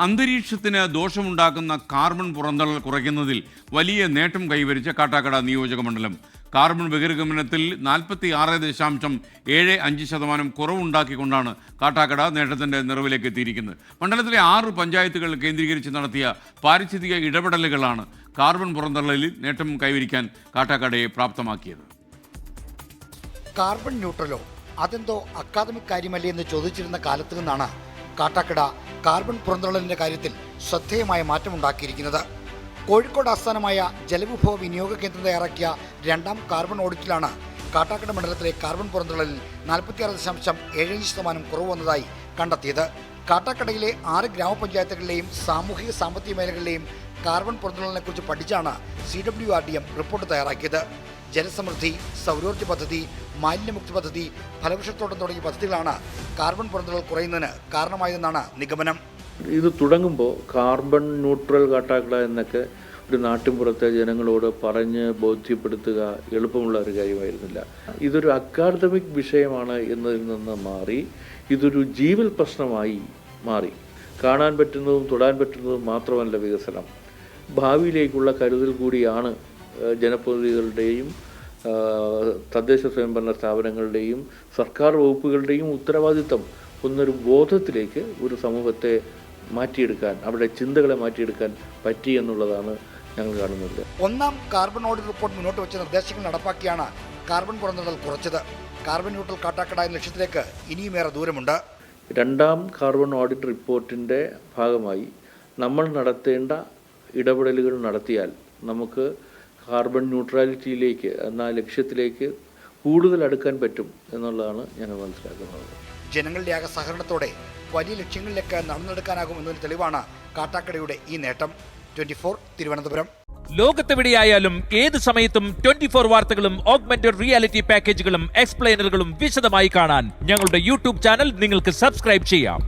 അന്തരീക്ഷത്തിന് ദോഷമുണ്ടാക്കുന്ന carbon പുറന്തള്ളൽ കുറയ്ക്കുന്നതിൽ വലിയ നേട്ടം കൈവരിച്ച കാട്ടാക്കട നിയോജക മണ്ഡലം. കാർബൺ ബഹിർഗമനത്തിൽ 46.75% കുറവുണ്ടാക്കിക്കൊണ്ടാണ് കാട്ടാക്കട നേട്ടത്തിൻ്റെ നിറവിലേക്ക് എത്തിയിരിക്കുന്നത്. മണ്ഡലത്തിലെ 6 പഞ്ചായത്തുകൾ കേന്ദ്രീകരിച്ച് നടത്തിയ പാരിസ്ഥിതിക ഇടപെടലുകളാണ് കാർബൺ പുറന്തള്ളലിൽ നേട്ടം കൈവരിക്കാൻ കാട്ടാക്കടയെ പ്രാപ്തമാക്കിയത്. കാർബൺ ന്യൂട്രലോ അതെന്തോ അക്കാദമിക് കാര്യമല്ലേ എന്ന് ചോദിച്ചിരുന്ന കാലത്ത് നിന്നാണ് കാട്ടാക്കട കാർബൺ പുറന്തള്ളലിന്റെ കാര്യത്തിൽ ശ്രദ്ധേയമായ മാറ്റമുണ്ടാക്കിയിരിക്കുന്നത്. കോഴിക്കോട് ആസ്ഥാനമായ ജലവിഭവ വിനിയോഗ കേന്ദ്രം തയ്യാറാക്കിയ 2ാം കാർബൺ ഓഡിറ്റിലാണ് കാട്ടാക്കട മണ്ഡലത്തിലെ കാർബൺ പുറന്തള്ളലിൽ 46.75% കുറവ് വന്നതായി കണ്ടെത്തിയത്. കാട്ടാക്കടയിലെ 6 ഗ്രാമപഞ്ചായത്തുകളിലെയും സാമൂഹിക സാമ്പത്തിക മേഖലകളിലെയും കാർബൺ പുറന്തള്ളലിനെ കുറിച്ച് പഠിച്ചാണ് CWRDM റിപ്പോർട്ട് തയ്യാറാക്കിയത്. ജലസമൃദ്ധി, സൗരോർജ്ജ പദ്ധതി, മാലിന്യമുക്തി പദ്ധതി, ഫലവൃക്ഷത്തോട്ടം തുടങ്ങിയ പദ്ധതികളാണ് കാർബൺ പുറന്തള്ളൽ കുറയുന്നതിന് കാരണമായതെന്നാണ് നിഗമനം. ഇത് തുടങ്ങുമ്പോൾ കാർബൺ ന്യൂട്രൽ കാട്ടാക്കട എന്നൊക്കെ ഒരു നാട്ടിൻപുറത്തെ ജനങ്ങളോട് പറഞ്ഞ് ബോധ്യപ്പെടുത്തുക എളുപ്പമുള്ള ഒരു കാര്യമായിരുന്നില്ല. ഇതൊരു അക്കാദമിക് വിഷയമാണ് എന്നതിൽ നിന്ന് മാറി ഇതൊരു ജീവൽ പ്രശ്നമായി മാറി. കാണാൻ പറ്റുന്നതും തൊടാൻ പറ്റുന്നതും മാത്രമല്ല വികസനം, ഭാവിയിലേക്കുള്ള കരുതൽ കൂടിയാണ് ജനപ്രതിനിധികളുടെയും തദ്ദേശ സ്വയംഭരണ സ്ഥാപനങ്ങളുടെയും സർക്കാർ വകുപ്പുകളുടെയും ഉത്തരവാദിത്തം എന്നൊരു ബോധത്തിലേക്ക് ഒരു സമൂഹത്തെ മാറ്റിയെടുക്കാൻ, അവിടെ ചിന്തകളെ മാറ്റിയെടുക്കാൻ പറ്റി എന്നുള്ളതാണ് ഞങ്ങൾ കാണുന്നത്. 1ാം കാർബൺ ഓഡിറ്റ് റിപ്പോർട്ട് മുന്നോട്ട് വെച്ച നിർദ്ദേശങ്ങൾ നടപ്പാക്കിയാണ് കാർബൺ പുറന്തള്ളൽ കുറച്ചത്. കാർബൺ ന്യൂട്രൽ കാട്ടാക്കട എന്ന ലക്ഷ്യത്തിലേക്ക് ഇനിയുമേറെ ദൂരമുണ്ട്. 2ാം കാർബൺ ഓഡിറ്റ് റിപ്പോർട്ടിൻ്റെ ഭാഗമായി നമ്മൾ നടത്തേണ്ട ഇടപെടലുകൾ നടത്തിയാൽ നമുക്ക് കാർബൺ ന്യൂട്രാലിറ്റിയിലേക്ക് എന്ന ലക്ഷ്യത്തിലേക്ക് കൂടുതൽ അടുക്കാൻ പറ്റും എന്നുള്ളതാണ് ഞങ്ങൾ മനസ്സിലാക്കുന്നത്. ജനങ്ങളുടെ ആകെ സഹകരണത്തോടെ വലിയ ലക്ഷ്യങ്ങളിലേക്ക് നടന്നെടുക്കാനാകും എന്നതിന് തെളിവാണ് കാട്ടാക്കടയുടെ ഈ നേട്ടം. 24 തിരുവനന്തപുരം. ലോകത്തെവിടെയായാലും ഏത് സമയത്തും 24 വാർത്തകളും ഓഗ്മെന്റഡ് റിയാലിറ്റി പാക്കേജുകളും എക്സ്പ്ലെയിനറുകളും വിശദമായി കാണാൻ ഞങ്ങളുടെ യൂട്യൂബ് ചാനൽ നിങ്ങൾക്ക് സബ്സ്ക്രൈബ് ചെയ്യാം.